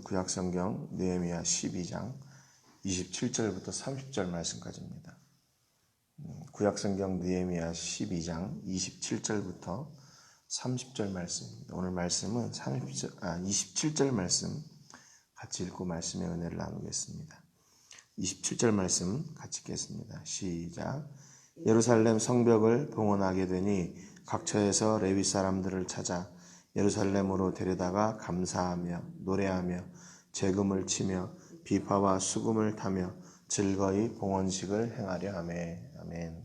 구약성경 느헤미야 12장 27절부터 30절 말씀까지입니다. 구약성경 느헤미야 12장 27절부터 30절 말씀입니다. 오늘 말씀은 27절 말씀 같이 읽고 말씀의 은혜를 나누겠습니다. 27절 말씀 같이 읽겠습니다. 시작. 예루살렘 성벽을 봉헌하게 되니 각처에서 레위 사람들을 찾아 예루살렘으로 데려다가 감사하며 노래하며 재금을 치며 비파와 수금을 타며 즐거이 봉헌식을 행하려 하매. 아멘.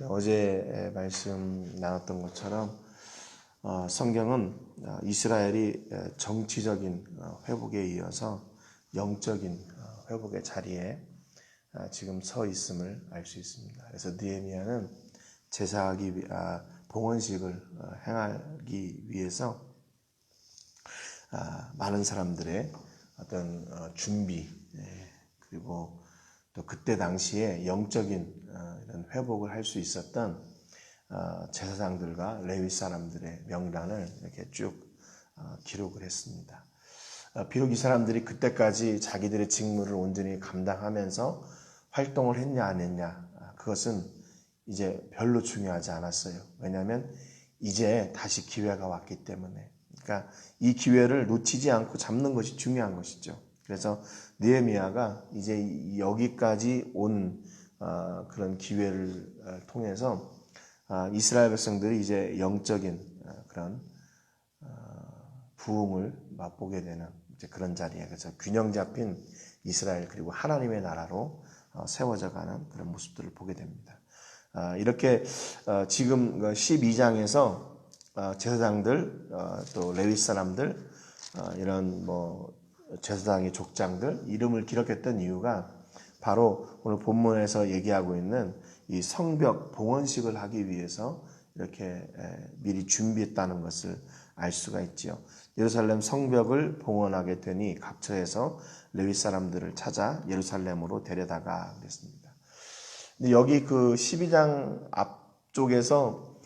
어제 말씀 나눴던 것처럼 성경은 이스라엘이 정치적인 회복에 이어서 영적인 회복의 자리에 지금 서 있음을 알 수 있습니다. 그래서 느헤미야는 제사하기 봉헌식을 행하기 위해서 많은 사람들의 어떤 준비 그리고 또 그때 당시에 영적인 이런 회복을 할 수 있었던 제사장들과 레위 사람들의 명단을 이렇게 쭉 기록을 했습니다. 비록 이 사람들이 그때까지 자기들의 직무를 온전히 감당하면서 활동을 했냐 안 했냐 그것은 이제 별로 중요하지 않았어요. 왜냐하면 이제 다시 기회가 왔기 때문에. 그러니까 이 기회를 놓치지 않고 잡는 것이 중요한 것이죠. 그래서 느헤미야가 이제 여기까지 온 그런 기회를 통해서 이스라엘 백성들이 이제 영적인 그런 부흥을 맛보게 되는 이제 그런 자리에 그래서 균형 잡힌 이스라엘 그리고 하나님의 나라로 세워져 가는 그런 모습들을 보게 됩니다. 이렇게 지금 12장에서 제사장들 또 레위 사람들 이런 제사장의 족장들 이름을 기록했던 이유가 바로 오늘 본문에서 얘기하고 있는 이 성벽 봉헌식을 하기 위해서 이렇게 미리 준비했다는 것을 알 수가 있지요. 예루살렘 성벽을 봉헌하게 되니 각처에서 레위 사람들을 찾아 예루살렘으로 데려다가 그랬습니다. 근데 여기 그 12장 앞쪽에서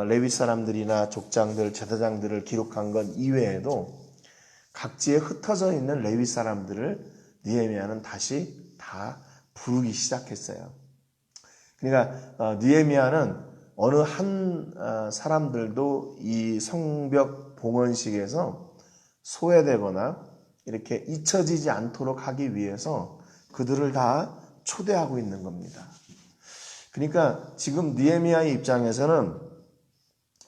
레위 사람들이나 족장들, 제사장들을 기록한 것 이외에도 각지에 흩어져 있는 레위 사람들을 느헤미야는 다시 다 부르기 시작했어요. 그러니까 느헤미야는 어느 한 사람들도 이 성벽 봉헌식에서 소외되거나 이렇게 잊혀지지 않도록 하기 위해서 그들을 다 초대하고 있는 겁니다. 그러니까 지금 느헤미야의 입장에서는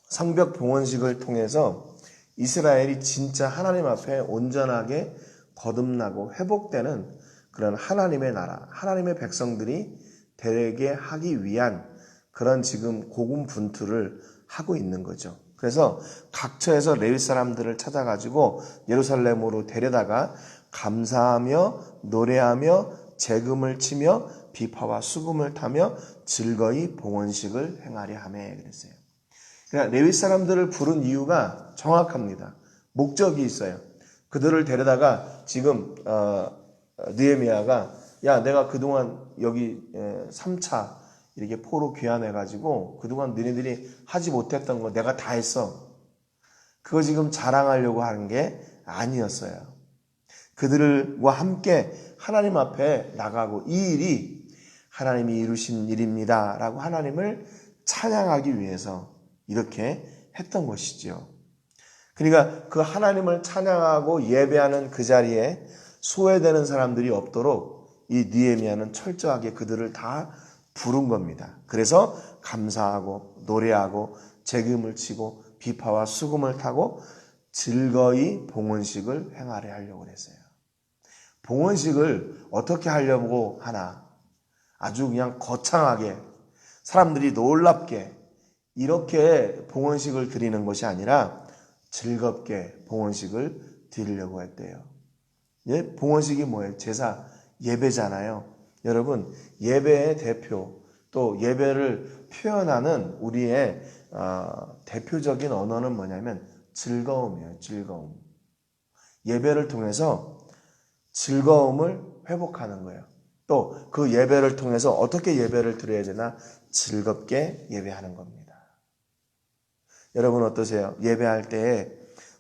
성벽 봉헌식을 통해서 이스라엘이 진짜 하나님 앞에 온전하게 거듭나고 회복되는 그런 하나님의 나라, 하나님의 백성들이 되게 하기 위한 그런 지금 고군분투를 하고 있는 거죠. 그래서 각처에서 레위 사람들을 찾아가지고 예루살렘으로 데려다가 감사하며 노래하며 재금을 치며 비파와 수금을 타며 즐거이 봉헌식을 행하려 하매 그랬어요. 그러니까 레위 사람들을 부른 이유가 정확합니다. 목적이 있어요. 그들을 데려다가 지금 느헤미야가 야 내가 그동안 여기 3차 이렇게 포로 귀환해가지고 그동안 너희들이 하지 못했던 거 내가 다 했어. 그거 지금 자랑하려고 하는 게 아니었어요. 그들과 함께 하나님 앞에 나가고 이 일이 하나님이 이루신 일입니다 라고 하나님을 찬양하기 위해서 이렇게 했던 것이죠. 그러니까 그 하나님을 찬양하고 예배하는 그 자리에 소외되는 사람들이 없도록 이 느헤미야는 철저하게 그들을 다 부른 겁니다. 그래서 감사하고 노래하고 재금을 치고 비파와 수금을 타고 즐거이 봉헌식을 행하려 하려고 했어요. 봉헌식을 어떻게 하려고 하나? 아주 그냥 거창하게 사람들이 놀랍게 이렇게 봉헌식을 드리는 것이 아니라 즐겁게 봉헌식을 드리려고 했대요. 예? 봉헌식이 뭐예요? 제사, 예배잖아요. 여러분, 예배의 대표, 또 예배를 표현하는 우리의 대표적인 언어는 뭐냐면 즐거움이에요. 즐거움. 예배를 통해서 즐거움을 회복하는 거예요. 또 그 예배를 통해서 어떻게 예배를 드려야 되나? 즐겁게 예배하는 겁니다. 여러분 어떠세요? 예배할 때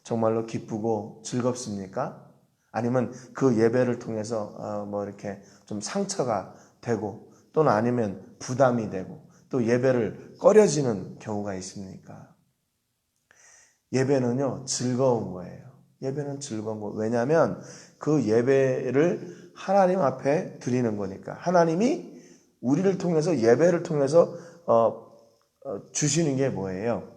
정말로 기쁘고 즐겁습니까? 아니면 그 예배를 통해서 뭐 이렇게 좀 상처가 되고 또는 아니면 부담이 되고 또 예배를 꺼려지는 경우가 있습니까? 예배는요, 즐거운 거예요. 예배는 즐거운 거. 왜냐하면 그 예배를 하나님 앞에 드리는 거니까. 하나님이 우리를 통해서 예배를 통해서 주시는 게 뭐예요?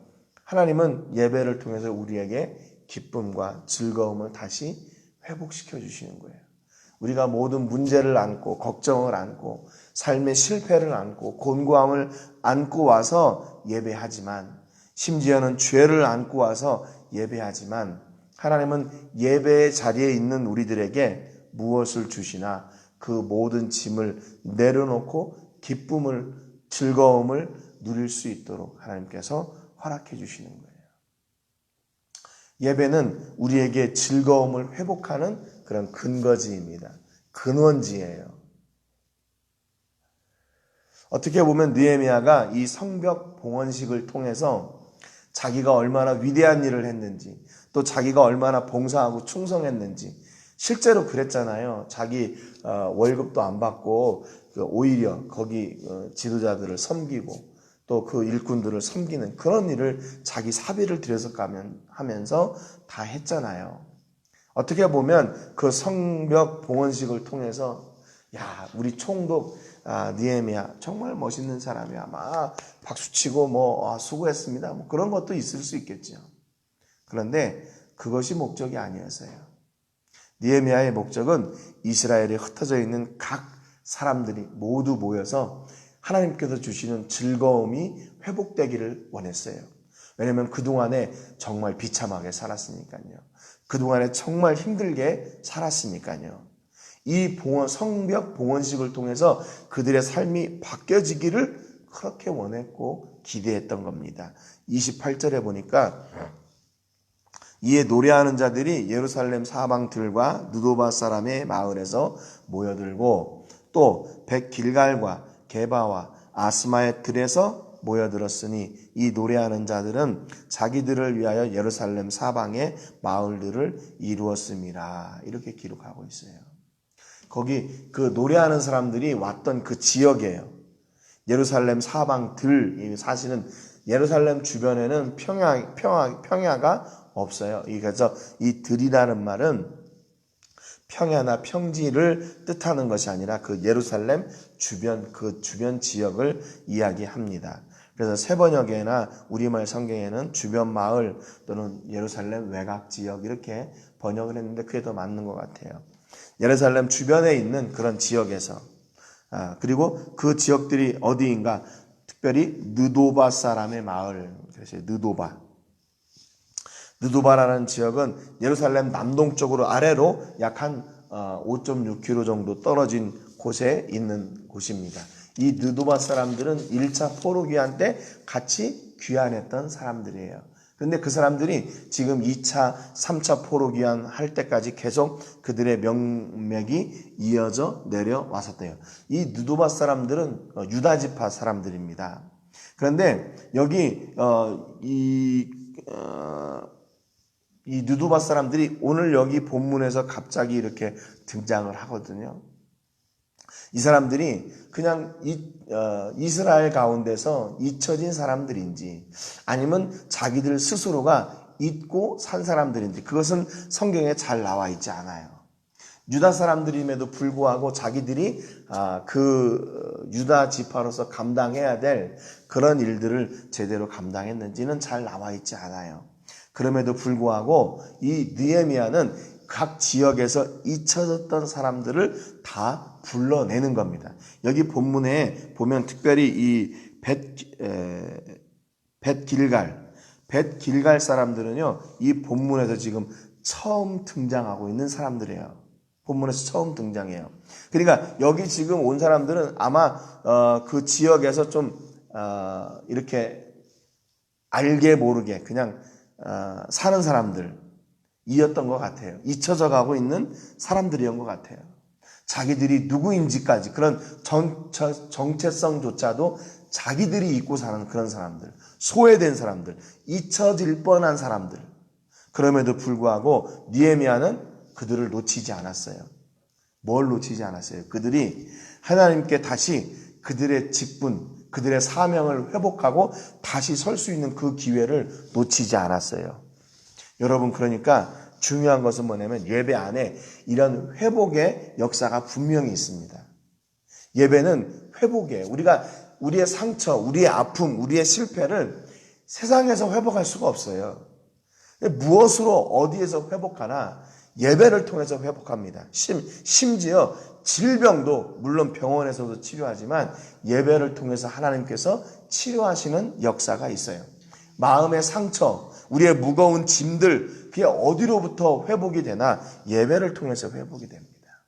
하나님은 예배를 통해서 우리에게 기쁨과 즐거움을 다시 회복시켜 주시는 거예요. 우리가 모든 문제를 안고 걱정을 안고 삶의 실패를 안고 곤고함을 안고 와서 예배하지만 심지어는 죄를 안고 와서 예배하지만 하나님은 예배의 자리에 있는 우리들에게 무엇을 주시나 그 모든 짐을 내려놓고 기쁨을 즐거움을 누릴 수 있도록 하나님께서 허락해 주시는 거예요. 예배는 우리에게 즐거움을 회복하는 그런 근거지입니다. 근원지예요. 어떻게 보면 느헤미야가 이 성벽 봉헌식을 통해서 자기가 얼마나 위대한 일을 했는지 또 자기가 얼마나 봉사하고 충성했는지 실제로 그랬잖아요. 자기 월급도 안 받고 오히려 거기 지도자들을 섬기고 또 그 일꾼들을 섬기는 그런 일을 자기 사비를 들여서 하면서 다 했잖아요. 어떻게 보면 그 성벽 봉헌식을 통해서 야, 우리 총독 느헤미야 정말 멋있는 사람이야. 막 박수치고 뭐 수고했습니다. 뭐 그런 것도 있을 수 있겠죠. 그런데 그것이 목적이 아니었어요. 느헤미야의 목적은 이스라엘에 흩어져 있는 각 사람들이 모두 모여서 하나님께서 주시는 즐거움이 회복되기를 원했어요. 왜냐하면 그동안에 정말 비참하게 살았으니까요. 그동안에 정말 힘들게 살았으니까요. 이 성벽 봉헌식을 통해서 그들의 삶이 바뀌어지기를 그렇게 원했고 기대했던 겁니다. 28절에 보니까 이에 노래하는 자들이 예루살렘 사방들과 느도바 사람의 마을에서 모여들고 또 벳길갈과 게바와 아스마의 들에서 모여들었으니 이 노래하는 자들은 자기들을 위하여 예루살렘 사방의 마을들을 이루었음이라. 이렇게 기록하고 있어요. 거기 그 노래하는 사람들이 왔던 그 지역이에요. 예루살렘 사방들, 사실은 예루살렘 주변에는 평야가 없어요. 그래서 이 들이라는 말은 평야나 평지를 뜻하는 것이 아니라 그 예루살렘 주변, 그 주변 지역을 이야기합니다. 그래서 새 번역에나 우리말 성경에는 주변 마을 또는 예루살렘 외곽 지역 이렇게 번역을 했는데 그게 더 맞는 것 같아요. 예루살렘 주변에 있는 그런 지역에서 그리고 그 지역들이 어디인가 특별히 느도바 사람의 마을, 그래서 느도바라는 지역은 예루살렘 남동쪽으로 아래로 약 한 5.6km 정도 떨어진 곳에 있는 곳입니다. 이 느도바 사람들은 1차 포로 귀환 때 같이 귀환했던 사람들이에요. 그런데 그 사람들이 지금 2차, 3차 포로 귀환할 때까지 계속 그들의 명맥이 이어져 내려왔었대요. 이 느도바 사람들은 유다 지파 사람들입니다. 그런데 여기 이 느도바 사람들이 오늘 여기 본문에서 갑자기 이렇게 등장을 하거든요. 이 사람들이 그냥 이스라엘 가운데서 잊혀진 사람들인지 아니면 자기들 스스로가 잊고 산 사람들인지 그것은 성경에 잘 나와 있지 않아요. 유다 사람들임에도 불구하고 자기들이 그 유다 지파로서 감당해야 될 그런 일들을 제대로 감당했는지는 잘 나와 있지 않아요. 그럼에도 불구하고 이 느헤미야는 각 지역에서 잊혀졌던 사람들을 다 불러내는 겁니다. 여기 본문에 보면 특별히 이 벳길갈 사람들은요, 이 본문에서 지금 처음 등장하고 있는 사람들이에요. 본문에서 처음 등장해요. 그러니까 여기 지금 온 사람들은 아마 그 지역에서 좀 이렇게 알게 모르게 그냥 사는 사람들이었던 것 같아요. 잊혀져 가고 있는 사람들이었던 것 같아요. 자기들이 누구인지까지 그런 정체성조차도 자기들이 잊고 사는 그런 사람들, 소외된 사람들, 잊혀질 뻔한 사람들. 그럼에도 불구하고 느헤미야는 그들을 놓치지 않았어요. 뭘 놓치지 않았어요? 그들이 하나님께 다시 그들의 직분, 그들의 사명을 회복하고 다시 설 수 있는 그 기회를 놓치지 않았어요. 여러분, 그러니까 중요한 것은 뭐냐면 예배 안에 이런 회복의 역사가 분명히 있습니다. 예배는 회복이에요. 우리가 우리의 상처, 우리의 아픔, 우리의 실패를 세상에서 회복할 수가 없어요. 무엇으로 어디에서 회복하나? 예배를 통해서 회복합니다. 심지어 질병도 물론 병원에서도 치료하지만 예배를 통해서 하나님께서 치료하시는 역사가 있어요. 마음의 상처, 우리의 무거운 짐들, 그게 어디로부터 회복이 되나? 예배를 통해서 회복이 됩니다.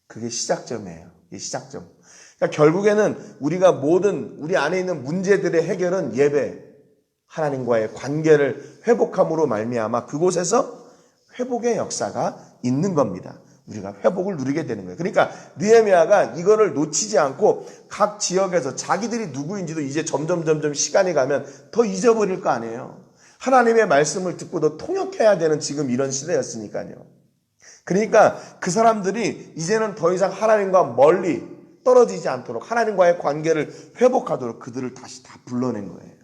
그게 시작점이에요. 이게 시작점. 그러니까 결국에는 우리가 모든 우리 안에 있는 문제들의 해결은 예배, 하나님과의 관계를 회복함으로 말미암아 그곳에서 회복의 역사가 있는 겁니다. 우리가 회복을 누리게 되는 거예요. 그러니까 느헤미야가 이거를 놓치지 않고 각 지역에서 자기들이 누구인지도 이제 점점 시간이 가면 더 잊어버릴 거 아니에요. 하나님의 말씀을 듣고도 통역해야 되는 지금 이런 시대였으니까요. 그러니까 그 사람들이 이제는 더 이상 하나님과 멀리 떨어지지 않도록 하나님과의 관계를 회복하도록 그들을 다시 다 불러낸 거예요.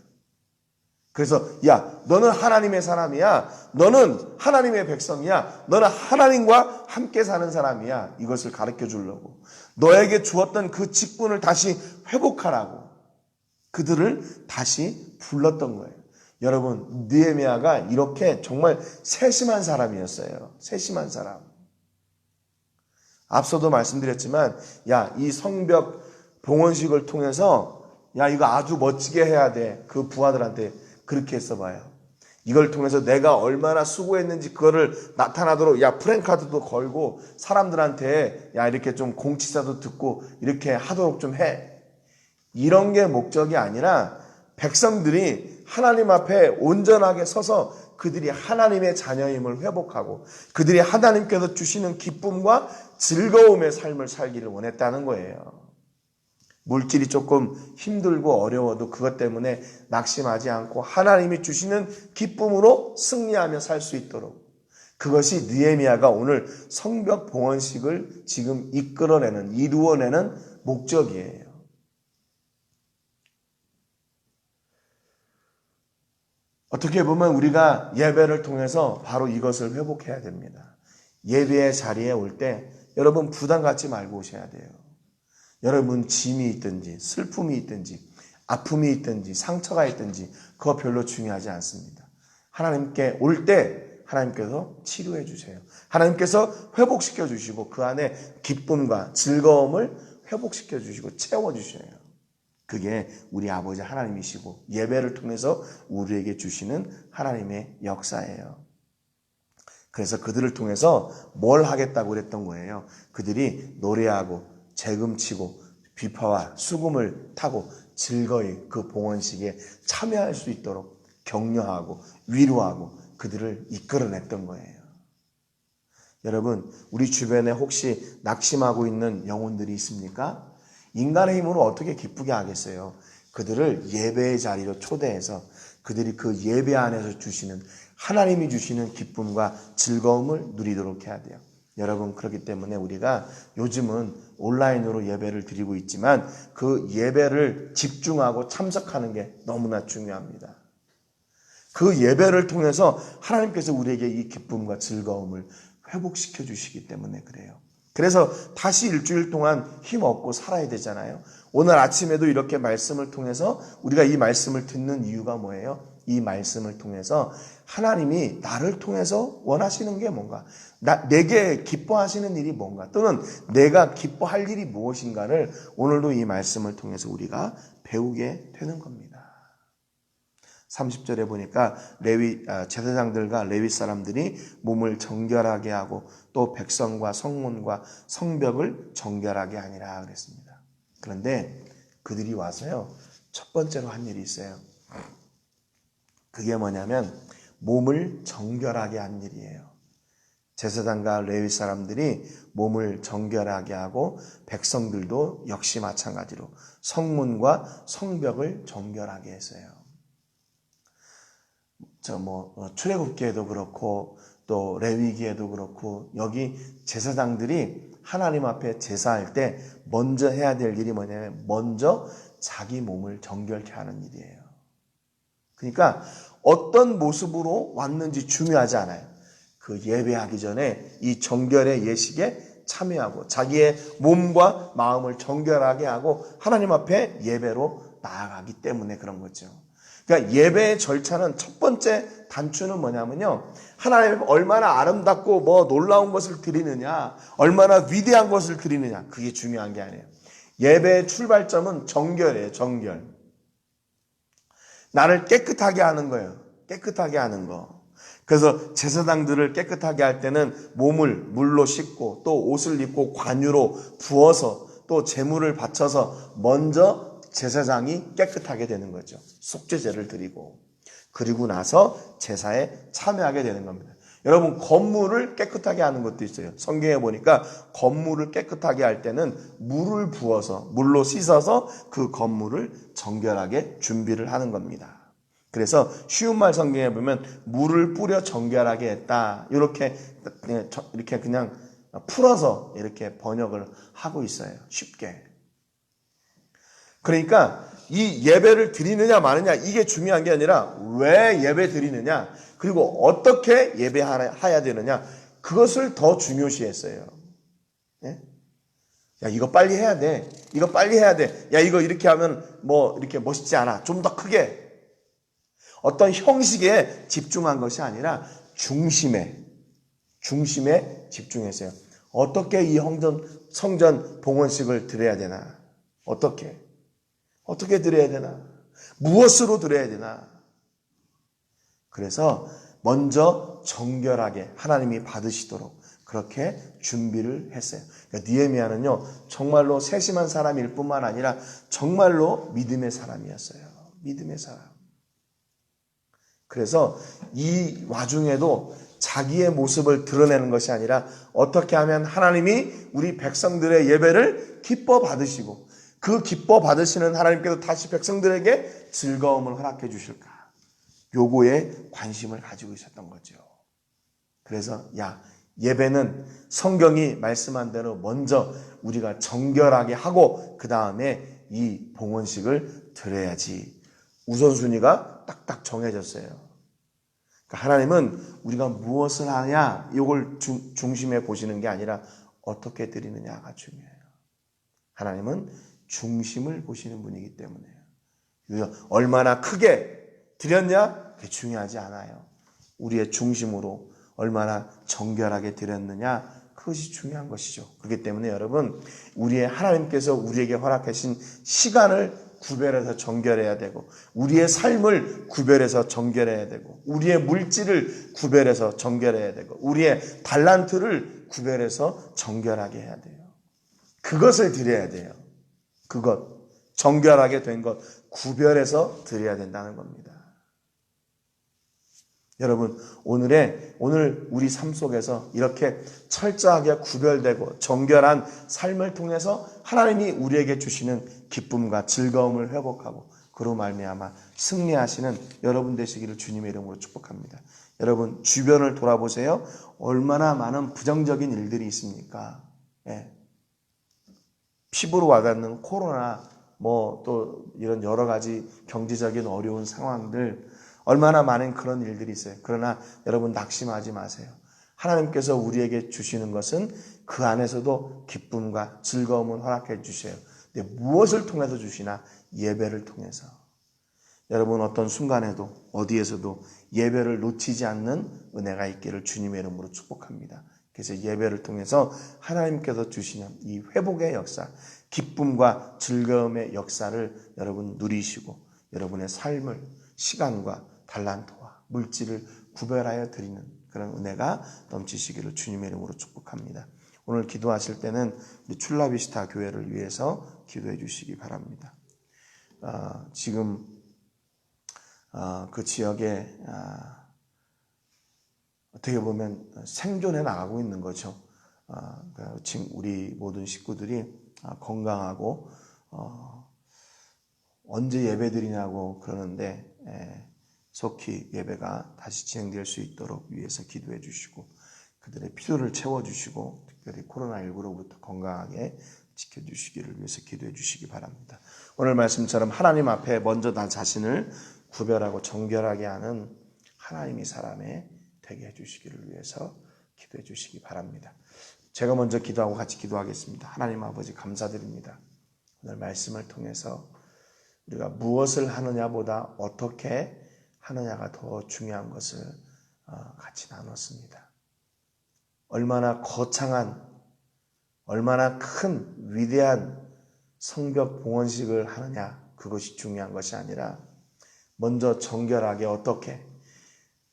그래서 야, 너는 하나님의 사람이야. 너는 하나님의 백성이야. 너는 하나님과 함께 사는 사람이야. 이것을 가르쳐 주려고. 너에게 주었던 그 직분을 다시 회복하라고. 그들을 다시 불렀던 거예요. 여러분, 느헤미야가 이렇게 정말 세심한 사람이었어요. 세심한 사람. 앞서도 말씀드렸지만 야, 이 성벽 봉헌식을 통해서 야, 이거 아주 멋지게 해야 돼. 그 부하들한테 그렇게 했어 봐요. 이걸 통해서 내가 얼마나 수고했는지 그거를 나타나도록 야, 프랭카드도 걸고 사람들한테 야, 이렇게 좀 공치사도 듣고 이렇게 하도록 좀 해. 이런 게 목적이 아니라 백성들이 하나님 앞에 온전하게 서서 그들이 하나님의 자녀임을 회복하고 그들이 하나님께서 주시는 기쁨과 즐거움의 삶을 살기를 원했다는 거예요. 물질이 조금 힘들고 어려워도 그것 때문에 낙심하지 않고 하나님이 주시는 기쁨으로 승리하며 살 수 있도록, 그것이 느헤미야가 오늘 성벽 봉헌식을 지금 이루어내는 목적이에요. 어떻게 보면 우리가 예배를 통해서 바로 이것을 회복해야 됩니다. 예배의 자리에 올 때 여러분 부담 갖지 말고 오셔야 돼요. 여러분 짐이 있든지 슬픔이 있든지 아픔이 있든지 상처가 있든지 그거 별로 중요하지 않습니다. 하나님께 올 때 하나님께서 치료해 주세요. 하나님께서 회복시켜 주시고 그 안에 기쁨과 즐거움을 회복시켜 주시고 채워 주셔요. 그게 우리 아버지 하나님이시고 예배를 통해서 우리에게 주시는 하나님의 역사예요. 그래서 그들을 통해서 뭘 하겠다고 그랬던 거예요. 그들이 노래하고 재금치고 비파와 수금을 타고 즐거이 그 봉헌식에 참여할 수 있도록 격려하고 위로하고 그들을 이끌어냈던 거예요. 여러분, 우리 주변에 혹시 낙심하고 있는 영혼들이 있습니까? 인간의 힘으로 어떻게 기쁘게 하겠어요? 그들을 예배의 자리로 초대해서 그들이 그 예배 안에서 주시는 하나님이 주시는 기쁨과 즐거움을 누리도록 해야 돼요. 여러분, 그렇기 때문에 우리가 요즘은 온라인으로 예배를 드리고 있지만 그 예배를 집중하고 참석하는 게 너무나 중요합니다. 그 예배를 통해서 하나님께서 우리에게 이 기쁨과 즐거움을 회복시켜 주시기 때문에 그래요. 그래서 다시 일주일 동안 힘없고 살아야 되잖아요. 오늘 아침에도 이렇게 말씀을 통해서 우리가 이 말씀을 듣는 이유가 뭐예요? 이 말씀을 통해서 하나님이 나를 통해서 원하시는 게 뭔가, 내게 기뻐하시는 일이 뭔가, 또는 내가 기뻐할 일이 무엇인가를 오늘도 이 말씀을 통해서 우리가 배우게 되는 겁니다. 30절에 보니까 제사장들과 레위 사람들이 몸을 정결하게 하고 또 백성과 성문과 성벽을 정결하게 하니라 그랬습니다. 그런데 그들이 와서요, 첫 번째로 한 일이 있어요. 그게 뭐냐면 몸을 정결하게 한 일이에요. 제사장과 레위 사람들이 몸을 정결하게 하고 백성들도 역시 마찬가지로 성문과 성벽을 정결하게 했어요. 출애굽기에도 그렇고 또 레위기에도 그렇고 여기 제사장들이 하나님 앞에 제사할 때 먼저 해야 될 일이 뭐냐면 먼저 자기 몸을 정결케 하는 일이에요. 그러니까 어떤 모습으로 왔는지 중요하지 않아요. 그 예배하기 전에 이 정결의 예식에 참여하고 자기의 몸과 마음을 정결하게 하고 하나님 앞에 예배로 나아가기 때문에 그런 거죠. 그러니까 예배의 절차는 첫 번째 단추는 뭐냐면요. 하나님 얼마나 아름답고 뭐 놀라운 것을 드리느냐, 얼마나 위대한 것을 드리느냐, 그게 중요한 게 아니에요. 예배의 출발점은 정결이에요. 정결. 나를 깨끗하게 하는 거예요. 깨끗하게 하는 거. 그래서 제사장들을 깨끗하게 할 때는 몸을 물로 씻고 또 옷을 입고 관유로 부어서 또 제물을 바쳐서 먼저 제사장이 깨끗하게 되는 거죠. 속죄제를 드리고 그리고 나서 제사에 참여하게 되는 겁니다. 여러분 건물을 깨끗하게 하는 것도 있어요. 성경에 보니까 건물을 깨끗하게 할 때는 물을 부어서 물로 씻어서 그 건물을 정결하게 준비를 하는 겁니다. 그래서 쉬운 말 성경에 보면 물을 뿌려 정결하게 했다. 이렇게 그냥 풀어서 이렇게 번역을 하고 있어요. 쉽게. 그러니까 이 예배를 드리느냐 마느냐 이게 중요한 게 아니라 왜 예배 드리느냐 그리고 어떻게 예배해야 되느냐 그것을 더 중요시했어요. 예? 야 이거 빨리 해야 돼. 이거 빨리 해야 돼. 야 이거 이렇게 하면 뭐 이렇게 멋있지 않아. 좀 더 크게. 어떤 형식에 집중한 것이 아니라 중심에 집중했어요. 어떻게 이 성전 봉헌식을 드려야 되나? 어떻게 드려야 되나? 무엇으로 드려야 되나? 그래서 먼저 정결하게 하나님이 받으시도록 그렇게 준비를 했어요. 그러니까 느헤미야는요 정말로 세심한 사람일 뿐만 아니라 정말로 믿음의 사람이었어요. 믿음의 사람. 그래서 이 와중에도 자기의 모습을 드러내는 것이 아니라 어떻게 하면 하나님이 우리 백성들의 예배를 기뻐 받으시고 그 기뻐 받으시는 하나님께서 다시 백성들에게 즐거움을 허락해 주실까? 요거에 관심을 가지고 있었던 거죠. 그래서 예배는 성경이 말씀한 대로 먼저 우리가 정결하게 하고 그 다음에 이 봉헌식을 드려야지. 우선순위가 딱딱 정해졌어요. 그러니까 하나님은 우리가 무엇을 하냐 이걸 중심에 보시는 게 아니라 어떻게 드리느냐가 중요해요. 하나님은 중심을 보시는 분이기 때문에 얼마나 크게 드렸냐 그게 중요하지 않아요. 우리의 중심으로 얼마나 정결하게 드렸느냐 그것이 중요한 것이죠. 그렇기 때문에 여러분 우리의 하나님께서 우리에게 허락하신 시간을 구별해서 정결해야 되고 우리의 삶을 구별해서 정결해야 되고 우리의 물질을 구별해서 정결해야 되고 우리의 달란트를 구별해서 정결하게 해야 돼요. 그것을 드려야 돼요. 그것 정결하게 된 것 구별해서 드려야 된다는 겁니다. 여러분 오늘 우리 삶 속에서 이렇게 철저하게 구별되고 정결한 삶을 통해서 하나님이 우리에게 주시는 기쁨과 즐거움을 회복하고 그로 말미암아 승리하시는 여러분 되시기를 주님의 이름으로 축복합니다. 여러분 주변을 돌아보세요. 얼마나 많은 부정적인 일들이 있습니까? 피부로 와닿는 코로나 또 이런 여러 가지 경제적인 어려운 상황들 얼마나 많은 그런 일들이 있어요. 그러나 여러분 낙심하지 마세요. 하나님께서 우리에게 주시는 것은 그 안에서도 기쁨과 즐거움을 허락해 주셔요. 근데 무엇을 통해서 주시나? 예배를 통해서. 여러분 어떤 순간에도 어디에서도 예배를 놓치지 않는 은혜가 있기를 주님의 이름으로 축복합니다. 그래서 예배를 통해서 하나님께서 주시는 이 회복의 역사, 기쁨과 즐거움의 역사를 여러분 누리시고 여러분의 삶을 시간과 달란트와 물질을 구별하여 드리는 그런 은혜가 넘치시기를 주님의 이름으로 축복합니다. 오늘 기도하실 때는 우리 출라비스타 교회를 위해서 기도해 주시기 바랍니다. 지금 그 지역에 어떻게 보면 생존해 나가고 있는 거죠. 지금 우리 모든 식구들이 건강하고 언제 예배드리냐고 그러는데 속히 예배가 다시 진행될 수 있도록 위해서 기도해 주시고 그들의 필요를 채워주시고 특별히 코로나19로부터 건강하게 지켜주시기를 위해서 기도해 주시기 바랍니다. 오늘 말씀처럼 하나님 앞에 먼저 나 자신을 구별하고 정결하게 하는 하나님이 사람에 되게 해주시기를 위해서 기도해 주시기 바랍니다. 제가 먼저 기도하고 같이 기도하겠습니다. 하나님 아버지 감사드립니다. 오늘 말씀을 통해서 우리가 무엇을 하느냐보다 어떻게 하느냐가 더 중요한 것을 같이 나눴습니다. 얼마나 거창한, 얼마나 큰 위대한 성벽 봉헌식을 하느냐, 그것이 중요한 것이 아니라 먼저 정결하게 어떻게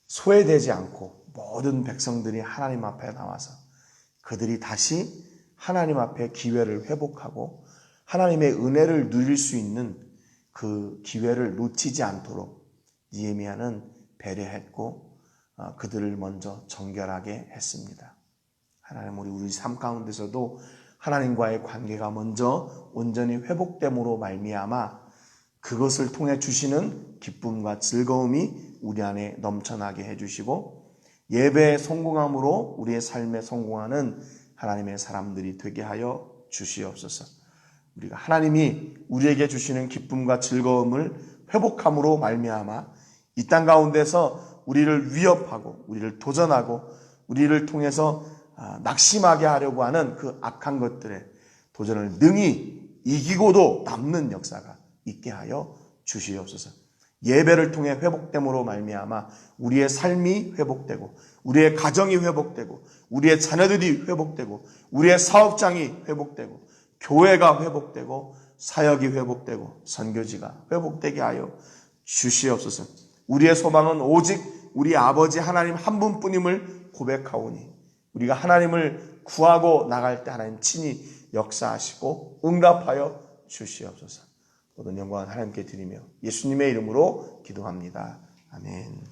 소외되지 않고 모든 백성들이 하나님 앞에 나와서 그들이 다시 하나님 앞에 기회를 회복하고 하나님의 은혜를 누릴 수 있는 그 기회를 놓치지 않도록 느헤미야는 배려했고 그들을 먼저 정결하게 했습니다. 하나님 우리 삶 가운데서도 하나님과의 관계가 먼저 온전히 회복됨으로 말미암아 그것을 통해 주시는 기쁨과 즐거움이 우리 안에 넘쳐나게 해주시고 예배의 성공함으로 우리의 삶에 성공하는 하나님의 사람들이 되게 하여 주시옵소서. 우리가 하나님이 우리에게 주시는 기쁨과 즐거움을 회복함으로 말미암아 이 땅 가운데서 우리를 위협하고 우리를 도전하고 우리를 통해서 낙심하게 하려고 하는 그 악한 것들의 도전을 능히 이기고도 남는 역사가 있게 하여 주시옵소서. 예배를 통해 회복됨으로 말미암아 우리의 삶이 회복되고 우리의 가정이 회복되고 우리의 자녀들이 회복되고 우리의 사업장이 회복되고 교회가 회복되고 사역이 회복되고 선교지가 회복되게 하여 주시옵소서. 우리의 소망은 오직 우리 아버지 하나님 한 분뿐임을 고백하오니 우리가 하나님을 구하고 나갈 때 하나님 친히 역사하시고 응답하여 주시옵소서. 모든 영광은 하나님께 드리며 예수님의 이름으로 기도합니다. 아멘.